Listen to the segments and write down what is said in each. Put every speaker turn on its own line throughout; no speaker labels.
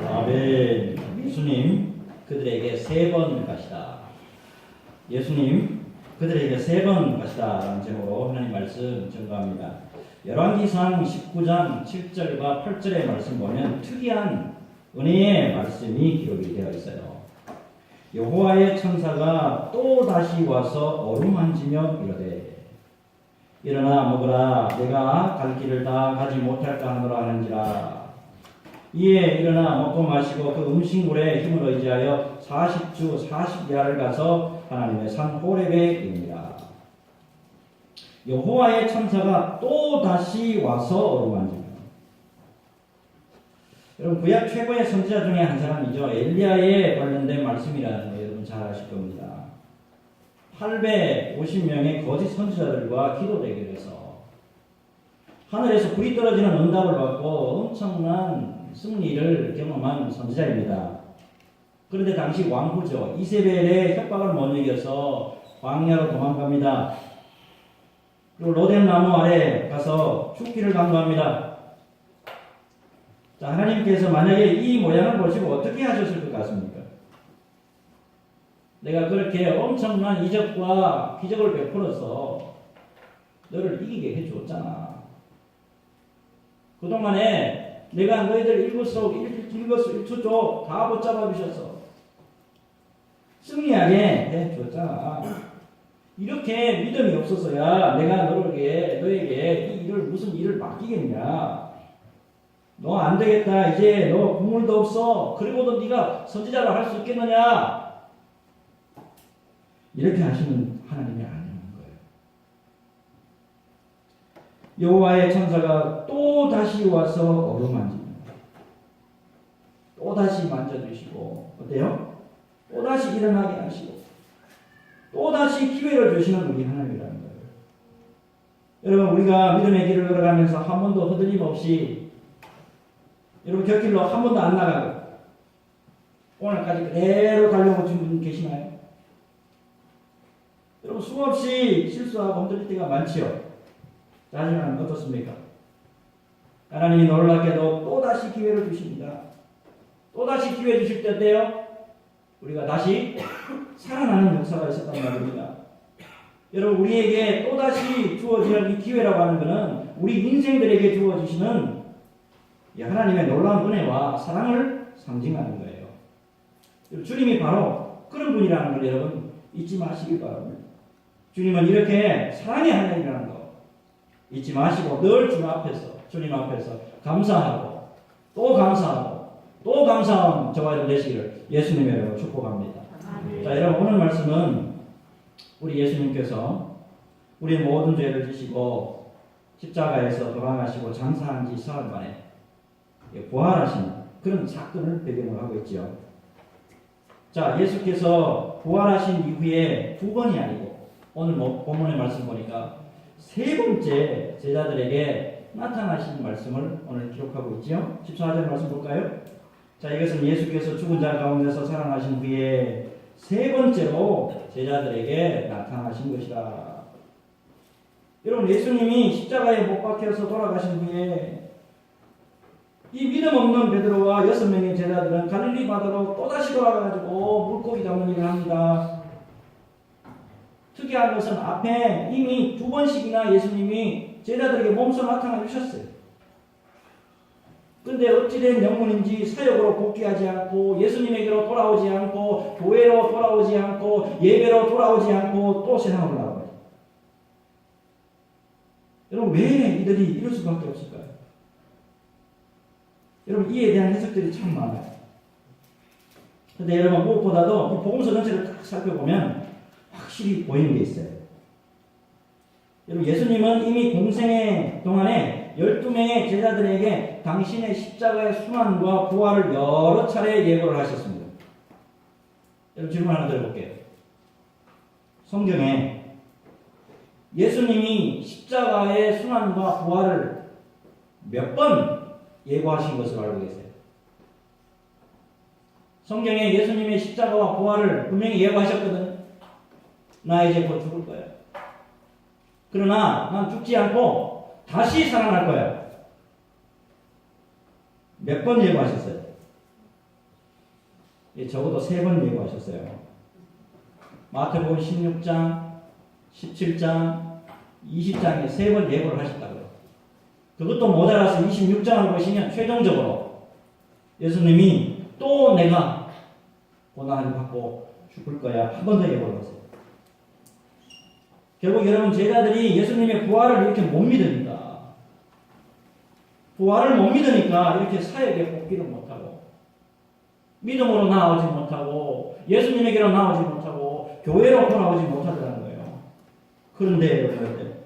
아멘. 예수님 그들에게 3번 가시다. 예수님 그들에게 3번 가시다 라는 제목으로 하나님 말씀 전가합니다. 열왕기상 19장 7절과 8절의 말씀 보면 특이한 은혜의 말씀이 기록이 되어 있어요. 여호와의 천사가 또 다시 와서 어루만지며 이르되 일어나 먹으라. 내가 갈 길을 다 가지 못할까 하노라 하는지라. 이에 일어나 먹고 마시고 그 음식물에 힘을 의지하여 40주 40야를 가서 하나님의 산 호렙에 이르니라. 여호와의 천사가 또 다시 와서 어루만지며. 여러분 구약 최고의 선지자 중에 한 사람이죠. 엘리야에 관련된 말씀이라는 거 여러분 잘 아실 겁니다. 850명의 거짓 선지자들과 기도 대결에서 하늘에서 불이 떨어지는 응답을 받고 엄청난 승리를 경험한 선지자입니다. 그런데 당시 왕후죠. 이세벨의 협박을 못 이겨서 광야로 도망갑니다. 그리고 로뎀 나무 아래 가서 죽기를 강구합니다. 자, 하나님께서 만약에 이 모양을 보시고 어떻게 하셨을 것 같습니까? 내가 그렇게 엄청난 이적과 기적을 베풀어서 너를 이기게 해주었잖아. 그동안에 내가 너희들 일거수일투족 다 붙잡아 주셔서 승리하게 해줬잖아. 이렇게 믿음이 없어서야 내가 너에게 이 일을 무슨 일을 맡기겠냐. 너 안 되겠다. 이제 너 국물도 없어. 그리고도 네가 선지자를 할 수 있겠느냐. 이렇게 하시는 하나님이 아니라는 거예요. 여호와의 천사가 또 다시 와서 어루만집니다. 또 다시 만져주시고 어때요? 또 다시 일어나게 하시고 또 다시 기회를 주시는 우리 하나님이라는 거예요. 여러분 우리가 믿음의 길을 걸어가면서 한 번도 흔들림 없이 여러분 곁길로 한 번도 안 나가고 오늘까지 그대로 달려오신 분 계시나요? 여러분 수없이 실수하고 흔들릴 때가 많지요. 하지만 어떻습니까? 하나님이 놀랍게도 또다시 기회를 주십니다. 또다시 기회 주실 때 어때요? 우리가 다시 살아나는 역사가 있었단 말입니다. 여러분 우리에게 또다시 주어지는 이 기회라고 하는 것은 우리 인생들에게 주어지시는 하나님의 놀라운 은혜와 사랑을 상징하는 거예요. 주님이 바로 그런 분이라는 걸 여러분 잊지 마시기 바랍니다. 주님은 이렇게 사랑의 하나님이라는 거 잊지 마시고 늘 주님 앞에서 감사하고 또 감사하고 또 감사한 저와 여러분 되시기를 예수님의 이름으로 축복합니다. 자, 여러분 오늘 말씀은 우리 예수님께서 우리의 모든 죄를 지시고 십자가에서 돌아가시고 장사한 지 사흘 만에 부활하신 그런 사건을 배경으로 하고 있죠. 자, 예수께서 부활하신 이후에 2번이 아니고 오늘 본문의 말씀 보니까 3번째 제자들에게 나타나신 말씀을 오늘 기록하고 있죠. 14절 말씀 볼까요? 자, 이것은 예수께서 죽은 자 가운데서 살아나신 후에 3번째로 제자들에게 나타나신 것이라. 여러분 예수님이 십자가에 못 박혀서 돌아가신 후에 이 믿음 없는 베드로와 6명의 제자들은 갈릴리 바다로 또다시 돌아가가지고 물고기 잡는 일을 합니다. 특이한 것은 앞에 이미 2번씩이나 예수님이 제자들에게 몸소 나타나 주셨어요. 그런데 어찌된 영문인지 사역으로 복귀하지 않고 예수님에게로 돌아오지 않고 교회로 돌아오지 않고 예배로 돌아오지 않고 또 세상으로 나가요. 여러분 왜 이들이 이럴 수밖에 없을까요? 여러분 이에 대한 해석들이 참 많아요. 그런데 여러분 무엇보다도 이 복음서 전체를 딱 살펴보면 확실히 보이는 게 있어요. 여러분 예수님은 이미 공생의 동안에 12명의 제자들에게 당신의 십자가의 순환과 부활을 여러 차례 예고를 하셨습니다. 여러분 질문 하나 드려볼게요. 성경에 예수님이 십자가의 순환과 부활을 몇 번 예고하신 것으로 알고 계세요? 성경에 예수님의 십자가와 부활을 분명히 예고하셨거든. 나 이제 곧 죽을 거야. 그러나 난 죽지 않고 다시 살아날 거야. 몇 번 예고하셨어요? 예, 적어도 3번 예고하셨어요. 마태복음 16장, 17장, 20장에 3번 예고를 하셨다고요. 그것도 모자라서 26장을 보시면 최종적으로 예수님이 또 내가 고난을 받고 죽을 거야 한 번 더 예고를 하세요. 결국 여러분 제자들이 예수님의 부활을 이렇게 못 믿으니까 부활을 못 믿으니까 이렇게 사역에 복귀를 못하고 믿음으로 나아오지 못하고 예수님에게로 나아오지 못하고 교회로 돌아오지 못하더라는 거예요. 그런데 여러분들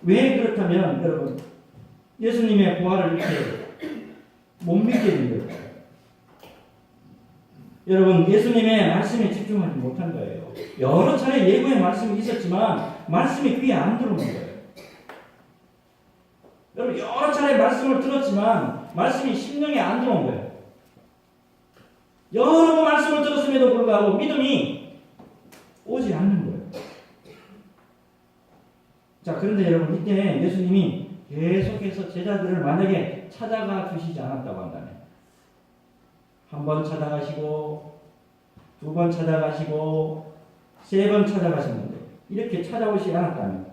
왜 그렇다면 여러분 예수님의 부활을 이렇게 못 믿게 된 걸까요? 여러분 예수님의 말씀에 집중하지 못한 거예요. 여러 차례 예고의 말씀이 있었지만 말씀이 귀에 안 들어오는 거예요. 여러분 여러 차례 말씀을 들었지만 말씀이 심령에 안 들어온 거예요. 여러 번 말씀을 들었음에도 불구하고 믿음이 오지 않는 거예요. 자, 그런데 여러분 이때 예수님이 계속해서 제자들을 만약에 찾아가 주시지 않았다고 한다면 한 번 찾아가시고 2번 찾아가시고 3번 찾아가셨는데 이렇게 찾아오지 않았다면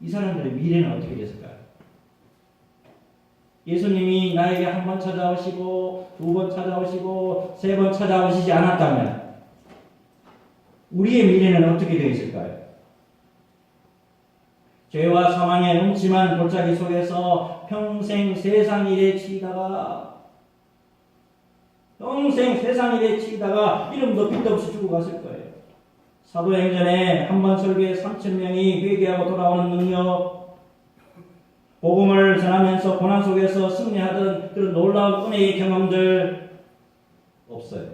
이 사람들의 미래는 어떻게 됐을까요? 예수님이 나에게 한 번 찾아오시고 2번 찾아오시고 3번 찾아오시지 않았다면 우리의 미래는 어떻게 되어 있을까요? 죄와 사망의 음침한 골짜기 속에서 평생 세상 일에 치이다가 이름도 빛도 없이 죽어갔을 거예요. 사도행전에 한 번 설교에 3,000명이 회개하고 돌아오는 능력, 복음을 전하면서 고난 속에서 승리하던 그런 놀라운 은혜의 경험들 없어요.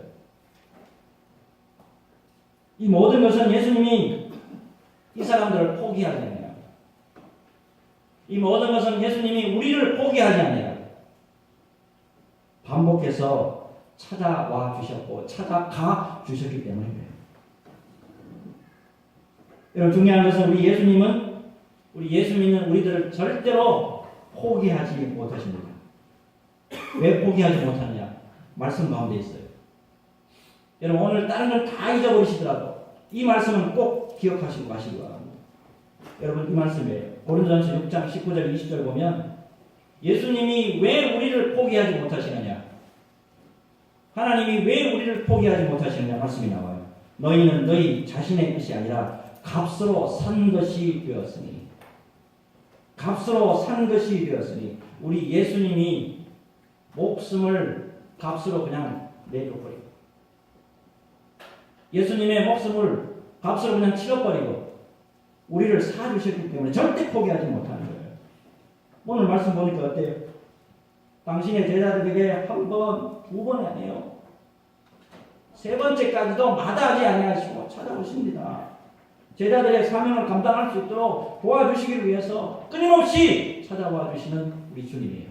이 모든 것은 예수님이 이 사람들을 포기하지 않아요. 이 모든 것은 예수님이 우리를 포기하지 않아요. 반복해서 찾아와 주셨고 찾아가 주셨기 때문입니다. 여러분 중요한 것은 우리 예수 믿는 우리들을 절대로 포기하지 못하십니다. 왜 포기하지 못하느냐? 말씀 가운데 있어요. 여러분 오늘 다른 걸 다 잊어버리시더라도 이 말씀은 꼭 기억하시고 가시기 바랍니다. 여러분 이 말씀이에요. 고린도전서 6장 19절 20절 보면 예수님이 왜 우리를 포기하지 못하시느냐? 하나님이 왜 우리를 포기하지 못하시느냐 말씀이 나와요. 너희는 너희 자신의 것이 아니라 값으로 산 것이 되었으니 우리 예수님이 목숨을 값으로 그냥 내줘버리고 예수님의 목숨을 값으로 그냥 치러버리고 우리를 사주셨기 때문에 절대 포기하지 못하는 거예요. 오늘 말씀 보니까 어때요? 당신의 제자들에게 한 번, 2번이 아니에요. 3번째까지도 마다하지 아니하시고 찾아오십니다. 제자들의 사명을 감당할 수 있도록 도와주시기 위해서 끊임없이 찾아와 주시는 우리 주님이에요.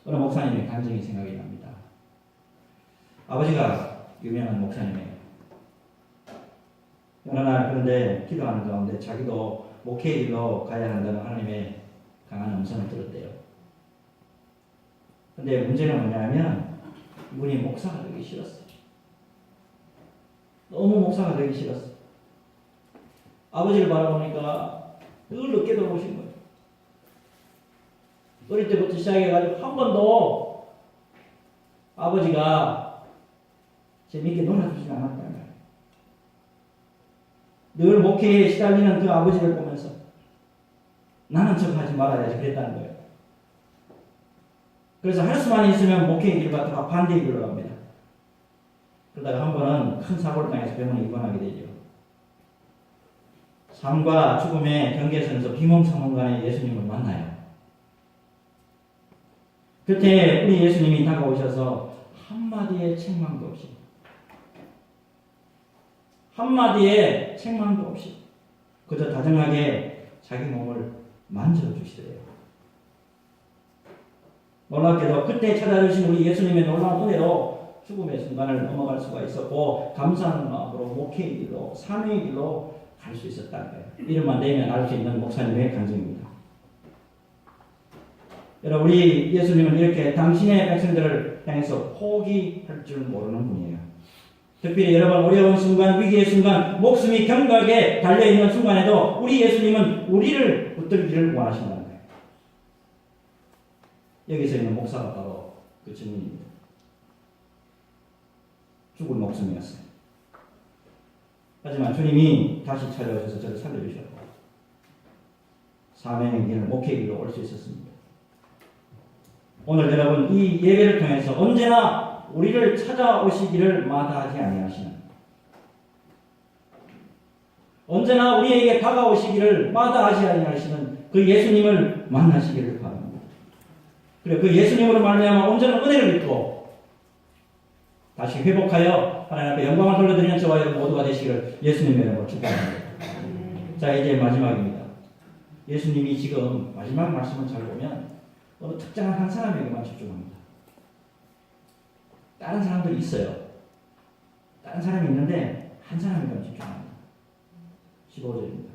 어느 목사님의 간증이 생각이 납니다. 아버지가 유명한 목사님이에요. 어느 날 그런데 기도하는 가운데 자기도 목회의 길로 가야 한다는 하나님의 강한 음성을 들었대요. 근데 문제는 뭐냐면 이분이 목사가 되기 싫었어요. 너무 목사가 되기 싫었어요. 아버지를 바라보니까 늘 늦게 들어오신 거예요. 어릴 때부터 시작해가지고 한 번도 아버지가 재밌게 놀아주지 않았다는 거예요. 늘 목회에 시달리는 그 아버지를 보면서 나는 저거 하지 말아야지 그랬다는 거예요. 그래서 할 수만 있으면 목회의 길 갔다가 반대의 길로 갑니다. 그러다가 한 번은 큰 사고를 당해서 병원에 입원하게 되죠. 삶과 죽음의 경계선에서 비몽사몽간에 예수님을 만나요. 그때 우리 예수님이 다가오셔서 한마디의 책망도 없이 그저 다정하게 자기 몸을 만져주시더래요. 놀랍게도 그때 찾아주신 우리 예수님의 놀라운 은혜로 죽음의 순간을 넘어갈 수가 있었고 감사하는 마음으로 목회의 길로 사명의 길로 갈 수 있었다는 거예요. 이름만 내면 알 수 있는 목사님의 간증입니다. 여러분, 우리 예수님은 이렇게 당신의 백성들을 향해서 포기할 줄 모르는 분이에요. 특별히 여러분 어려운 순간, 위기의 순간, 목숨이 경각에 달려있는 순간에도 우리 예수님은 우리를 붙들기를 원하신다는 거예요. 여기서 있는 목사가 바로 그 증인입니다. 죽을 목숨이었어요. 하지만 주님이 다시 찾아오셔서 저를 살려주셨고 사명의 길을 목회의 길로 올 수 있었습니다. 오늘 여러분 이 예배를 통해서 언제나 우리를 찾아오시기를 마다하지 아니하시는, 언제나 우리에게 다가오시기를 마다하지 아니하시는 그 예수님을 만나시기를 바랍니다. 그리고 그 예수님으로 말미암아 온전한 은혜를 입고 다시 회복하여 하나님 앞에 영광을 돌려드리는 저와 여러분 모두가 되시기를 예수님의 이름으로 축복합니다. 자, 이제 마지막입니다. 예수님이 지금 마지막 말씀을 잘 보면 어느 특정한 한 사람에게만 집중합니다. 다른 사람들이 있어요. 다른 사람이 있는데 한 사람에게만 집중합니다. 15절입니다.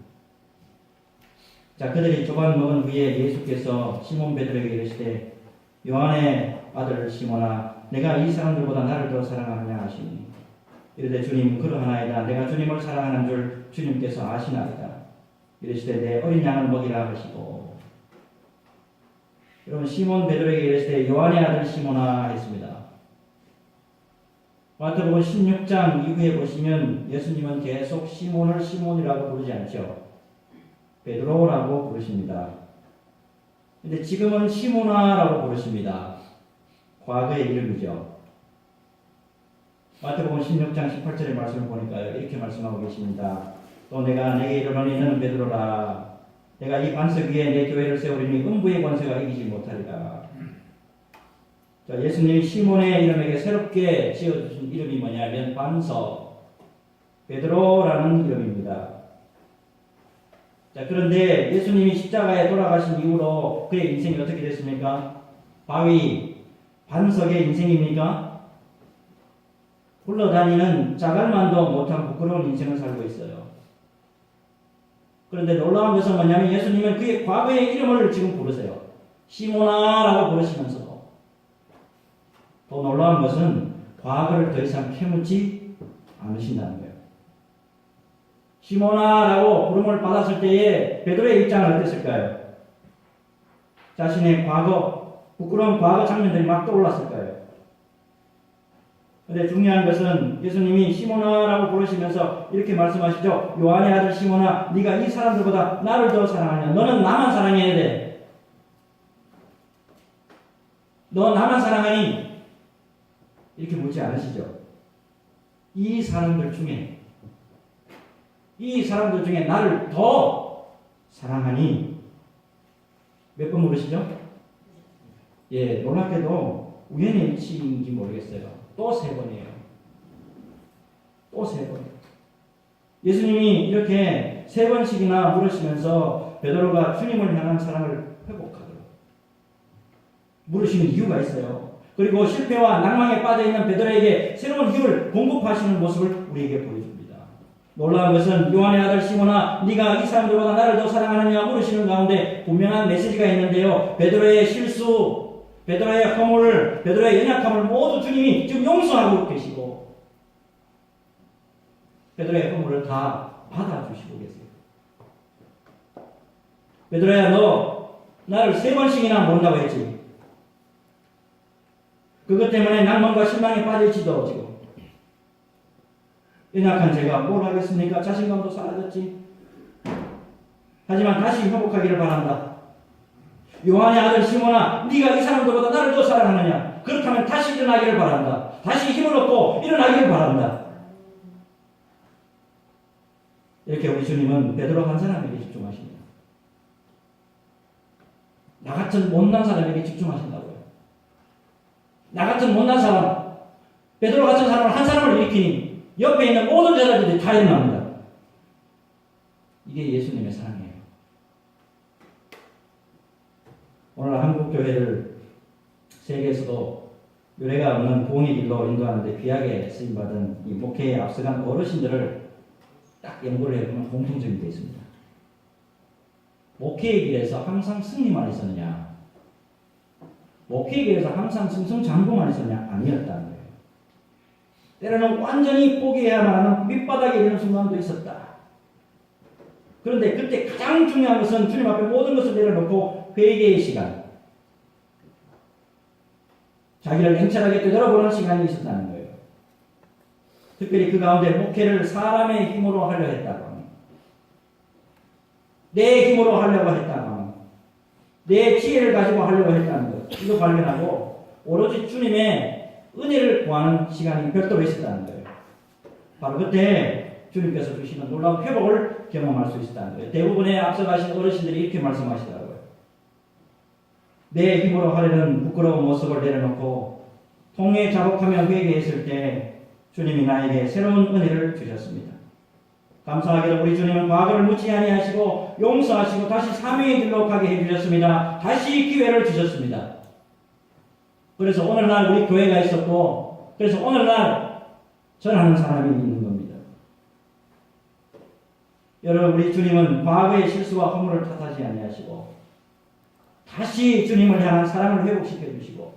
자, 그들이 조반 먹은 후에 예수께서 시몬 베드로에게 이르시되 요한의 아들 시몬아 내가 이 사람들보다 나를 더 사랑하느냐 하시니 이르되 주님 그러하나이다. 내가 주님을 사랑하는 줄 주님께서 아시나이다. 이르시되 내 어린 양을 먹이라 하시고, 여러분 시몬 베드로에게 이르시되 요한의 아들 시몬아 했습니다. 마태복음 16장 이후에 보시면 예수님은 계속 시몬을 시몬이라고 부르지 않죠. 베드로라고 부르십니다. 근데 지금은 시몬아라고 부르십니다. 과거의 이름이죠. 마태복음 16장 18절의 말씀을 보니까요, 이렇게 말씀하고 계십니다. 또 내가 내게 이르노니 너는 베드로라. 내가 이 반석 위에 내 교회를 세우리니 음부의 권세가 이기지 못하리라. 자, 예수님이 시몬의 이름에게 새롭게 지어주신 이름이 뭐냐면 반석, 베드로라는 이름입니다. 자, 그런데 예수님이 십자가에 돌아가신 이후로 그의 인생이 어떻게 됐습니까? 바위, 반석의 인생입니까? 굴러다니는 자갈만도 못한 부끄러운 인생을 살고 있어요. 그런데 놀라운 것은 뭐냐면 예수님은 그의 과거의 이름을 지금 부르세요. 시몬아라고 부르시면서도 더 놀라운 것은 과거를 더 이상 캐묻지 않으신다는 거예요. 시몬아라고 부름을 받았을 때에 베드로의 입장은 어땠을까요? 자신의 과거, 부끄러운 과거 장면들이 막 떠올랐을까요? 그런데 중요한 것은 예수님이 시몬아라고 부르시면서 이렇게 말씀하시죠. 요한의 아들 시몬아, 네가 이 사람들보다 나를 더 사랑하냐? 너는 나만 사랑해야 돼. 너 나만 사랑하니? 이렇게 묻지 않으시죠. 이 사람들 중에 나를 더 사랑하니? 몇 번 물으시죠? 예, 놀랍게도 우연의 일치인지 모르겠어요. 또 3번이에요. 또 3번. 예수님이 이렇게 3번씩이나 물으시면서 베드로가 주님을 향한 사랑을 회복하도록 물으시는 이유가 있어요. 그리고 실패와 낭망에 빠져있는 베드로에게 새로운 힘을 공급하시는 모습을 우리에게 보여줍니다. 놀라운 것은 요한의 아들 시몬아, 네가 이 사람들보다 나를 더 사랑하느냐 물으시는 가운데 분명한 메시지가 있는데요. 베드로의 실수, 베드로의 허물, 베드로의 연약함을 모두 주님이 지금 용서하고 계시고 베드로의 허물을 다 받아주시고 계세요. 베드로야, 너 나를 3번씩이나 모른다고 했지. 그것 때문에 낭만과 실망에 빠질지도 지금. 연약한 제가 뭘 하겠습니까? 자신감도 사라졌지. 하지만 다시 회복하기를 바란다. 요한의 아들 시몬아, 네가 이 사람들보다 나를 더 사랑하느냐? 그렇다면 다시 일어나기를 바란다. 다시 힘을 얻고 일어나기를 바란다. 이렇게 우리 주님은 베드로 한 사람에게 집중하십니다. 나 같은 못난 사람에게 집중하신다고요. 나 같은 못난 사람, 베드로 같은 사람을 한 사람을 일으키니 옆에 있는 모든 제자들이 다 일어납니다. 이게 예수님의 사랑이에요. 오늘 한국 교회를 세계에서도 유례가 없는 공의 길로 인도하는데 귀하게 쓰임받은 이 목회에 앞서간 어르신들을 딱 연구를 해보면 공통점이 되어 있습니다. 목회의 길에서 항상 승리만 있었느냐? 목회의 길에서 항상 승승장구만 있었냐? 아니었다는 거예요. 때로는 완전히 포기해야만 하는 밑바닥에 이르는 순간도 있었다. 그런데 그때 가장 중요한 것은 주님 앞에 모든 것을 내려놓고 회개의 시간, 자기를 냉철하게 되돌아보는 시간이 있었다는 거예요. 특별히 그 가운데 목회를 사람의 힘으로 하려 했다고 합니다. 내 힘으로 하려고 했다고 합니다. 내 지혜를 가지고 하려고 했다는 것, 이거 발견하고 오로지 주님의 은혜를 구하는 시간이 별도로 있었다는 거예요. 바로 그때 주님께서 주시는 놀라운 회복을 경험할 수 있었다는 거예요. 대부분의 앞서가신 어르신들이 이렇게 말씀하시더라고요. 내 힘으로 하려는 부끄러운 모습을 내려놓고 통에 자복하며 회개했을 때 주님이 나에게 새로운 은혜를 주셨습니다. 감사하게도 우리 주님은 과거를 묻지 아니하시고 용서하시고 다시 사명의 길로 가게 해주셨습니다. 다시 기회를 주셨습니다. 그래서 오늘날 우리 교회가 있었고, 그래서 오늘날 전하는 사람이 있는 겁니다. 여러분, 우리 주님은 과거의 실수와 허물을 탓하지 아니하시고 다시 주님을 향한 사랑을 회복시켜 주시고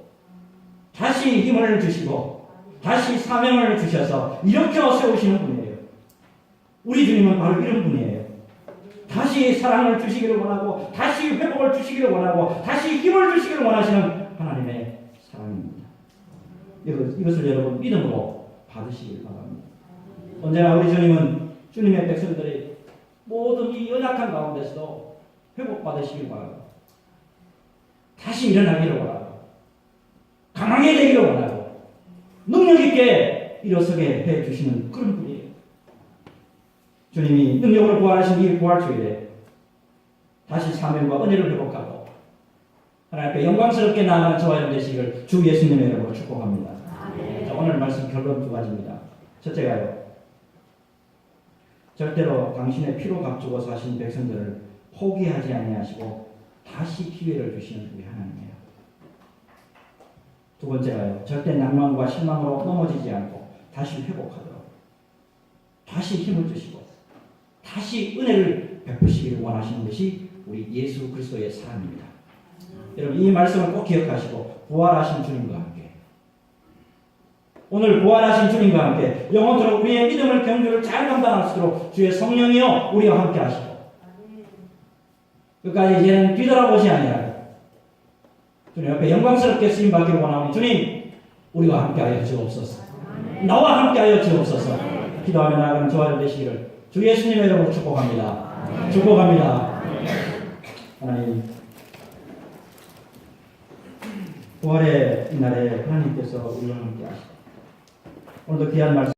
다시 힘을 주시고 다시 사명을 주셔서 일으켜 세우시는 분이에요. 우리 주님은 바로 이런 분이에요. 다시 사랑을 주시기를 원하고 다시 회복을 주시기를 원하고 다시 힘을 주시기를 원하시는 하나님의 사랑입니다. 이것을 여러분 믿음으로 받으시길 바랍니다. 언제나 우리 주님은 주님의 백성들이 모든 이 연약한 가운데서도 회복받으시길 바랍니다. 다시 일어나기를 원하고 강하게 되기를 원하고 능력 있게 일어서게 해주시는 그런 분이에요. 주님이 능력으로 부활하신 이 부활주일에 다시 사명과 은혜를 회복하고 하나님 앞에 영광스럽게 나아가는 저와 여러분 되시기를 주 예수님의 이름으로 축복합니다. 자, 오늘 말씀 결론 두 가지입니다. 첫째가요, 절대로 당신의 피로 값주고 사신 백성들을 포기하지 아니하시고 다시 기회를 주시는 우리 하나님이에요. 두 번째가요, 절대 낭만과 실망으로 넘어지지 않고 다시 회복하도록 다시 힘을 주시고 다시 은혜를 베푸시기를 원하시는 것이 우리 예수 그리스도의 사랑입니다. 여러분, 이 말씀을 꼭 기억하시고 부활하신 주님과 함께, 오늘 부활하신 주님과 함께 영원토록 우리의 믿음을 경주를 잘 감당할 수 있도록 주의 성령이여 우리와 함께 하시고 끝까지 이제는 뒤돌아보지 아니하고 주님 앞에 영광스럽게 쓰임받기를 원하오니 주님 우리와 함께하여 주옵소서. 나와 함께하여 주옵소서. 기도하며 나아가는 저와 여러분 되시기를 주 예수님의 이름으로 축복합니다. 축복합니다. 하나님, 부활의 이날에 하나님께서 우리와 함께 하시고 오늘도 귀한 말씀